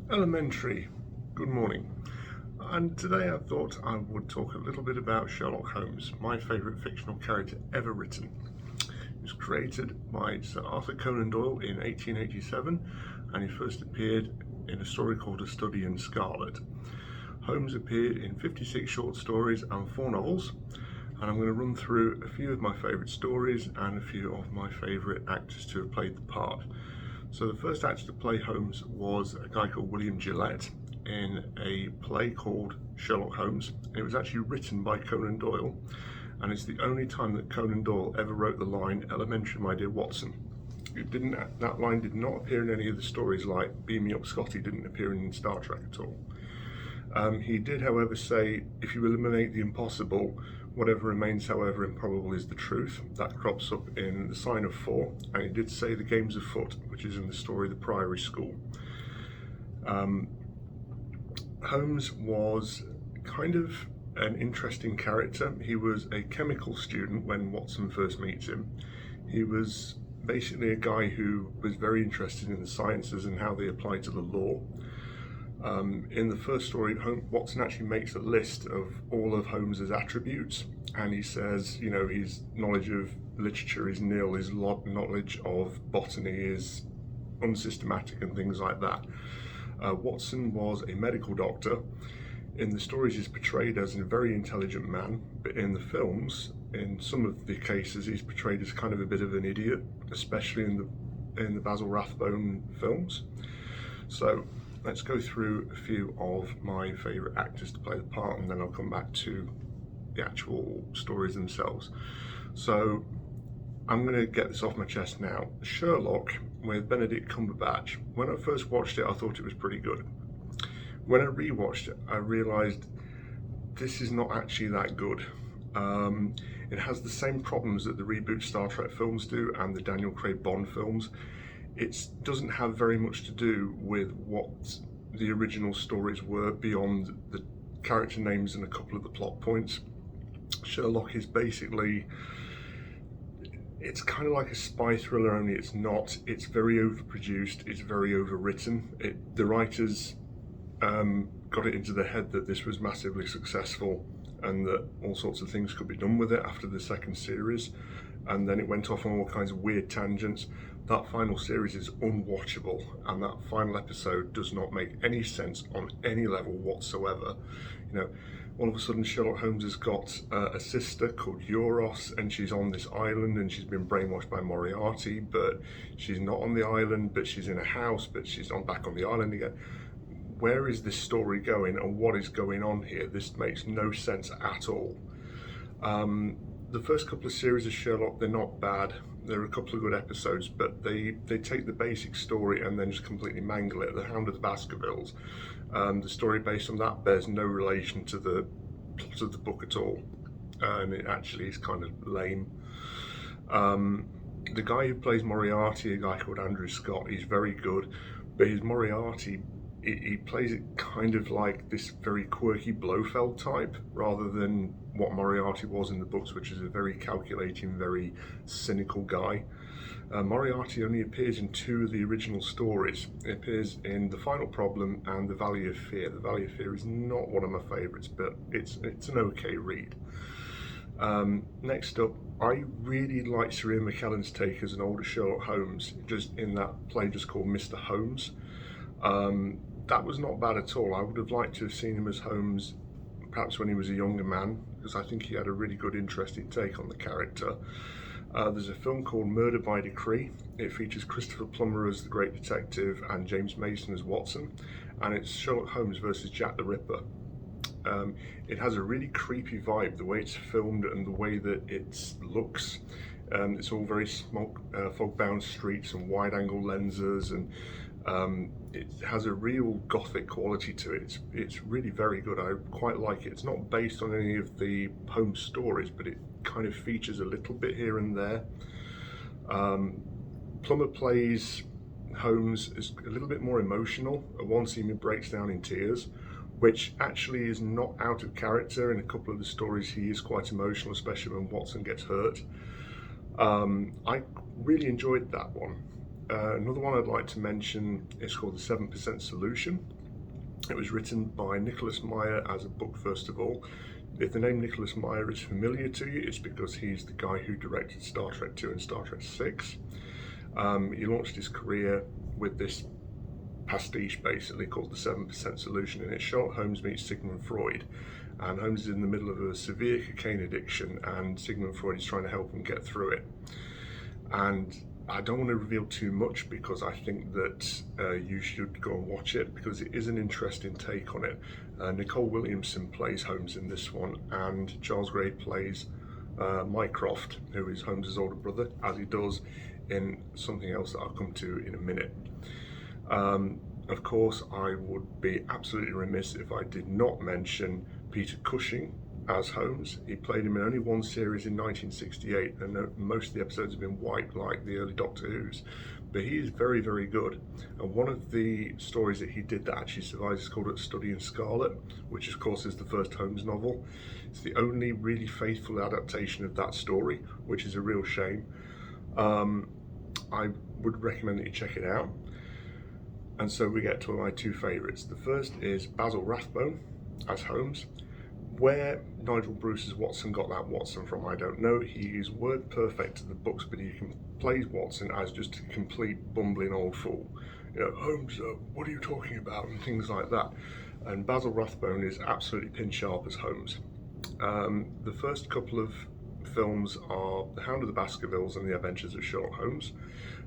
Elementary, good morning. And today I thought I would talk a little bit about Sherlock Holmes, my favourite fictional character ever written. He was created by Sir Arthur Conan Doyle in 1887 and he first appeared in a story called A Study in Scarlet. Holmes appeared in 56 short stories and 4 novels, and I'm going to run through a few of my favourite stories and a few of my favourite actors to have played the part. So the first actor to play Holmes was a guy called William Gillette in a play called Sherlock Holmes. It was actually written by Conan Doyle, and it's the only time that Conan Doyle ever wrote the line, "Elementary, my dear Watson." That line did not appear in any of the stories, like "Beam me up, Scotty" didn't appear in Star Trek at all. He did, however, say, "If you eliminate the impossible, whatever remains, however improbable, is the truth." That crops up in The Sign of Four, and he did say "the game's afoot," which is in the story The Priory School. Holmes was kind of an interesting character. He was a chemical student when Watson first meets him. He was basically a guy who was very interested in the sciences and how they apply to the law. In the first story, Watson actually makes a list of all of Holmes's attributes, and he says, his knowledge of literature is nil, his knowledge of botany is unsystematic, and things like that. Watson was a medical doctor. In the stories, he's portrayed as a very intelligent man, but in the films, in some of the cases, he's portrayed as kind of a bit of an idiot, especially in the Basil Rathbone films. So let's go through a few of my favourite actors to play the part, and then I'll come back to the actual stories themselves. So I'm going to get this off my chest now. Sherlock with Benedict Cumberbatch. When I first watched it, I thought it was pretty good. When I rewatched it, I realised this is not actually that good. It has the same problems that the reboot Star Trek films do and the Daniel Craig Bond films. It doesn't have very much to do with what the original stories were beyond the character names and a couple of the plot points. Sherlock is basically, it's kind of like a spy thriller, only it's not. It's very overproduced, it's very overwritten. The writers got it into their head that this was massively successful and that all sorts of things could be done with it after the second series, and then it went off on all kinds of weird tangents. That final series is unwatchable, and that final episode does not make any sense on any level whatsoever. All of a sudden Sherlock Holmes has got a sister called Euros, and she's on this island, and she's been brainwashed by Moriarty, but she's not on the island, but she's in a house, but she's back on the island again. Where is this story going, and what is going on here? This makes no sense at all. The first couple of series of Sherlock, they're not bad. There are a couple of good episodes, but they take the basic story and then just completely mangle it. The Hound of the Baskervilles, the story based on that bears no relation to the plot of the book at all, and it actually is kind of lame. The guy who plays Moriarty, a guy called Andrew Scott, he's very good, but his Moriarty, he plays it kind of like this very quirky Blofeld type, rather than what Moriarty was in the books, which is a very calculating, very cynical guy. Moriarty only appears in 2 of the original stories. It appears in The Final Problem and The Valley of Fear. The Valley of Fear is not one of my favourites, but it's an okay read. Next up, I really like Sir Ian McKellen's take as an older Sherlock Holmes, just in that play just called Mr. Holmes. That was not bad at all. I would have liked to have seen him as Holmes perhaps when he was a younger man, because I think he had a really good, interesting take on the character. There's a film called Murder by Decree. It features Christopher Plummer as the great detective and James Mason as Watson, and it's Sherlock Holmes versus Jack the Ripper. It has a really creepy vibe, the way it's filmed and the way that it looks. It's all very fog-bound streets and wide-angle lenses, and it has a real gothic quality to it. It's really very good. I quite like it. It's not based on any of the Holmes stories, but it kind of features a little bit here and there. Plummer plays Holmes as a little bit more emotional. At one scene he breaks down in tears, which actually is not out of character. In a couple of the stories he is quite emotional, especially when Watson gets hurt. I really enjoyed that one. Another one I'd like to mention is called The 7% Solution. It was written by Nicholas Meyer as a book, first of all. If the name Nicholas Meyer is familiar to you, it's because he's the guy who directed Star Trek 2 and Star Trek 6. He launched his career with this pastiche basically called the 7% Solution, and it's Sherlock Holmes meets Sigmund Freud, and Holmes is in the middle of a severe cocaine addiction and Sigmund Freud is trying to help him get through it. And I don't want to reveal too much because I think that you should go and watch it because it is an interesting take on it. Nicole Williamson plays Holmes in this one, and Charles Gray plays Mycroft, who is Holmes' older brother, as he does in something else that I'll come to in a minute. Of course, I would be absolutely remiss if I did not mention Peter Cushing as Holmes. He played him in only one series in 1968, and most of the episodes have been wiped like the early Doctor Who's, but he is very, very good. And one of the stories that he did that actually survives is called A Study in Scarlet, which of course is the first Holmes novel. It's the only really faithful adaptation of that story, which is a real shame. I would recommend that you check it out. And so we get to my two favourites. The first is Basil Rathbone as Holmes. Where Nigel Bruce's Watson got that Watson from, I don't know. He is word perfect to the books, but he plays Watson as just a complete bumbling old fool. You know, Holmes, what are you talking about? And things like that. And Basil Rathbone is absolutely pin sharp as Holmes. The first couple of films are The Hound of the Baskervilles and The Adventures of Sherlock Holmes.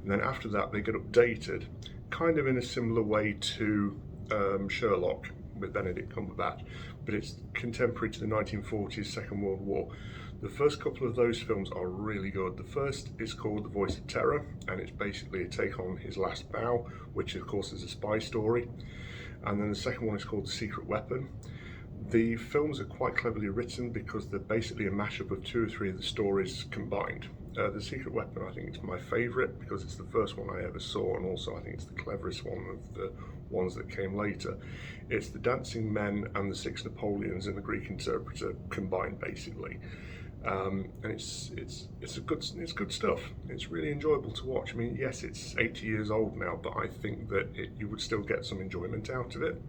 And then after that, they get updated, kind of in a similar way to Sherlock with Benedict Cumberbatch, but it's contemporary to the 1940s Second World War. The first couple of those films are really good. The first is called The Voice of Terror, and it's basically a take on His Last Bow, which of course is a spy story. And then the second one is called The Secret Weapon. The films are quite cleverly written because they're basically a mashup of two or three of the stories combined. The Secret Weapon, I think it's my favourite because it's the first one I ever saw, and also I think it's the cleverest one of the ones that came later. It's the Dancing Men and the Six Napoleons and the Greek Interpreter combined, basically. And it's good stuff. It's really enjoyable to watch. I mean, yes, it's 80 years old now, but I think that you would still get some enjoyment out of it.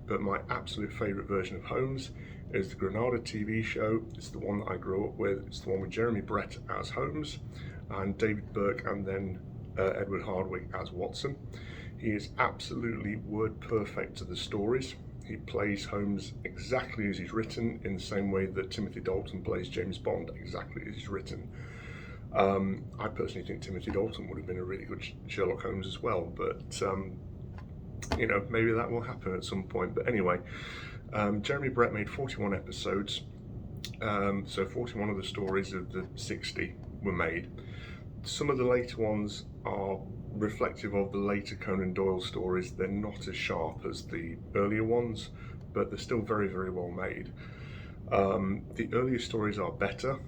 But my absolute favourite version of Holmes is the Granada TV show. It's the one that I grew up with. It's the one with Jeremy Brett as Holmes and David Burke and then Edward Hardwicke as Watson. He is absolutely word perfect to the stories. He plays Holmes exactly as he's written, in the same way that Timothy Dalton plays James Bond exactly as he's written. I personally think Timothy Dalton would have been a really good Sherlock Holmes as well, but you know, maybe that will happen at some point. But anyway, Jeremy Brett made 41 episodes, so 41 of the stories of the 60 were made. Some of the later ones are reflective of the later Conan Doyle stories. They're not as sharp as the earlier ones, but they're still very, very well made. The earlier stories are better,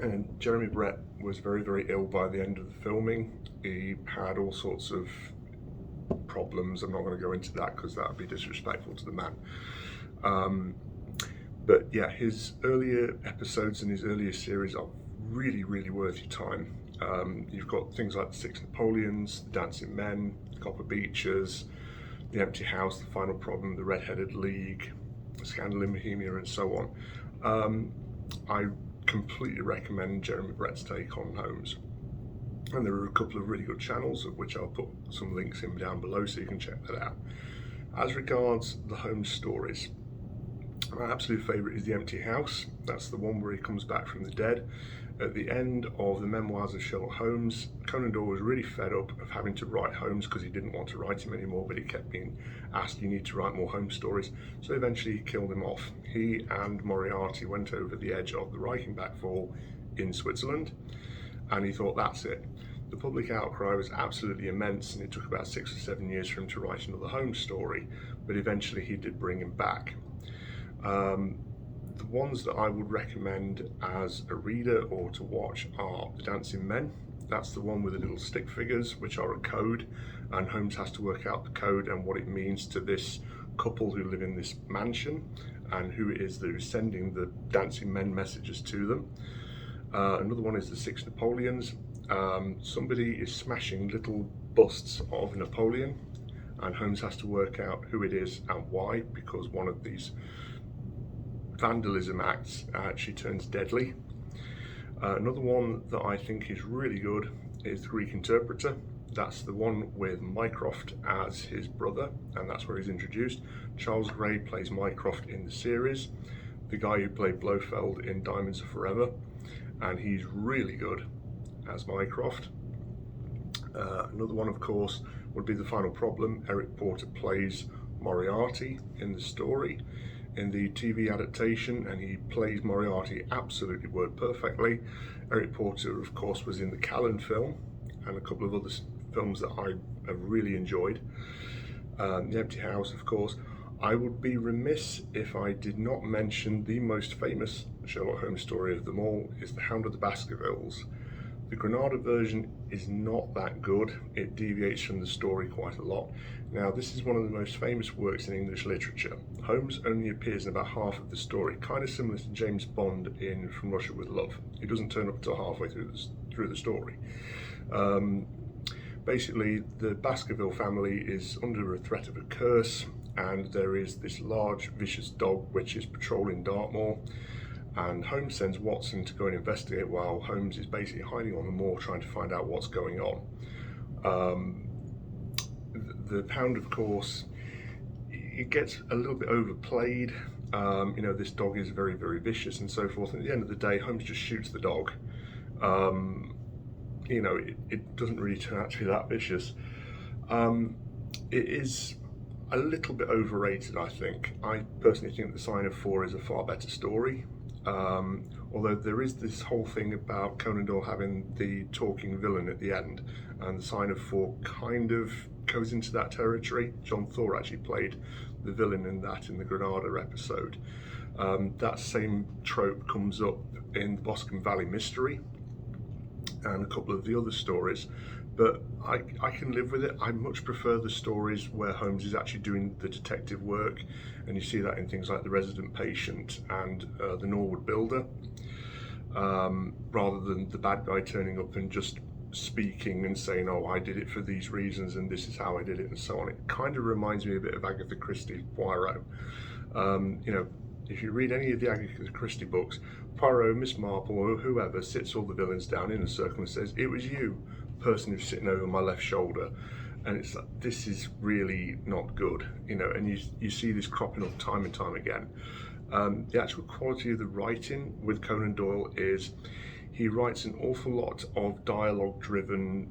and Jeremy Brett was very, very ill by the end of the filming. He had all sorts of problems. I'm not going to go into that because that would be disrespectful to the man. But yeah, his earlier episodes and his earlier series are really, really worth your time. You've got things like The Six Napoleons, The Dancing Men, The Copper Beechers, The Empty House, The Final Problem, The Red-Headed League, Scandal in Bohemia, and so on. I completely recommend Jeremy Brett's take on Holmes. And there are a couple of really good channels, of which I'll put some links in down below so you can check that out. As regards the Holmes stories, my absolute favourite is The Empty House. That's the one where he comes back from the dead. At the end of the memoirs of Sherlock Holmes, Conan Doyle was really fed up of having to write Holmes because he didn't want to write him anymore, but he kept being asked, you need to write more Holmes stories. So eventually he killed him off. He and Moriarty went over the edge of the Reichenbach Fall in Switzerland, and he thought, that's it. The public outcry was absolutely immense, and it took about 6 or 7 years for him to write another Holmes story, but eventually he did bring him back. The ones that I would recommend as a reader or to watch are The Dancing Men. That's the one with the little stick figures, which are a code, and Holmes has to work out the code and what it means to this couple who live in this mansion, and who it is that is sending the Dancing Men messages to them. Another one is The Six Napoleons. Somebody is smashing little busts of Napoleon, and Holmes has to work out who it is and why, because one of these vandalism acts actually turns deadly. Another one that I think is really good is The Greek Interpreter. That's the one with Mycroft as his brother, and that's where he's introduced. Charles Gray plays Mycroft in the series, the guy who played Blofeld in Diamonds Are Forever, and he's really good as Mycroft. Another one, of course, would be The Final Problem. Eric Porter plays Moriarty in the story, in the TV adaptation, and he plays Moriarty absolutely word perfectly. Eric Porter, of course, was in the Callan film and a couple of other films that I have really enjoyed. The Empty House, of course. I would be remiss if I did not mention the most famous Sherlock Holmes story of them all, is The Hound of the Baskervilles. The Granada version is not that good. It deviates from the story quite a lot. Now, this is one of the most famous works in English literature. Holmes only appears in about half of the story, kind of similar to James Bond in From Russia with Love. He doesn't turn up until halfway through the story. Basically, the Baskerville family is under a threat of a curse, and there is this large, vicious dog which is patrolling Dartmoor. And Holmes sends Watson to go and investigate while Holmes is basically hiding on the moor trying to find out what's going on. The Hound, of course, it gets a little bit overplayed. This dog is very, very vicious and so forth. And at the end of the day, Holmes just shoots the dog. It doesn't really turn out to be that vicious. It is a little bit overrated, I think. I personally think The Sign of Four is a far better story. Although there is this whole thing about Conan Doyle having the talking villain at the end, and The Sign of Four kind of goes into that territory. John Thor actually played the villain in the Granada episode. That same trope comes up in the Boscombe Valley Mystery and a couple of the other stories, but I can live with it. I much prefer the stories where Holmes is actually doing the detective work, and you see that in things like The Resident Patient and The Norwood Builder, rather than the bad guy turning up and just speaking and saying, oh, I did it for these reasons and this is how I did it and so on. It kind of reminds me a bit of Agatha Christie's Poirot. If you read any of the Agatha Christie books, Poirot, Miss Marple, or whoever sits all the villains down in a circle and says, it was you, person who's sitting over my left shoulder. And it's like, this is really not good, and you see this cropping up time and time again. The actual quality of the writing with Conan Doyle is he writes an awful lot of dialogue-driven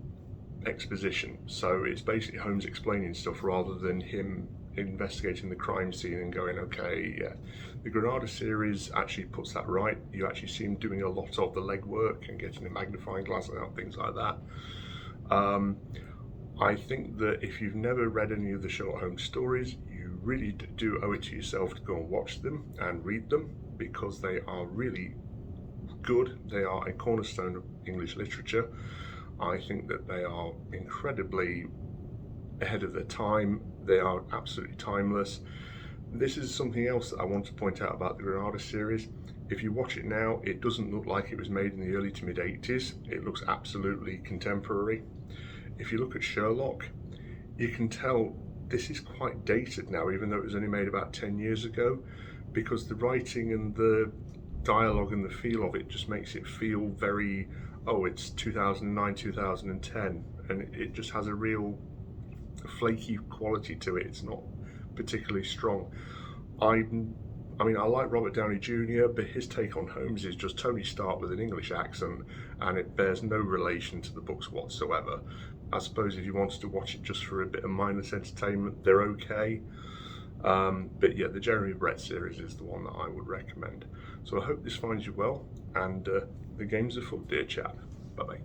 exposition. So it's basically Holmes explaining stuff rather than him investigating the crime scene and going, okay, yeah. The Granada series actually puts that right. You actually see him doing a lot of the legwork and getting a magnifying glass out, things like that. I think that if you've never read any of the Sherlock Holmes stories, you really do owe it to yourself to go and watch them and read them, because they are really good. They are a cornerstone of English literature. I think that they are incredibly ahead of their time. They are absolutely timeless. This is something else that I want to point out about the Granada series. If you watch it now, it doesn't look like it was made in the early to mid 80s. It looks absolutely contemporary. If you look at Sherlock, you can tell this is quite dated now, even though it was only made about 10 years ago, because the writing and the dialogue and the feel of it just makes it feel very, it's 2009, 2010, and it just has a real flaky quality to it. It's not particularly strong. I like Robert Downey Jr., but his take on Holmes is just Tony Stark with an English accent, and it bears no relation to the books whatsoever. I suppose if you wanted to watch it just for a bit of mindless entertainment, they're okay. But yeah, the Jeremy Brett series is the one that I would recommend. So I hope this finds you well, and the game's afoot, dear chap. Bye-bye.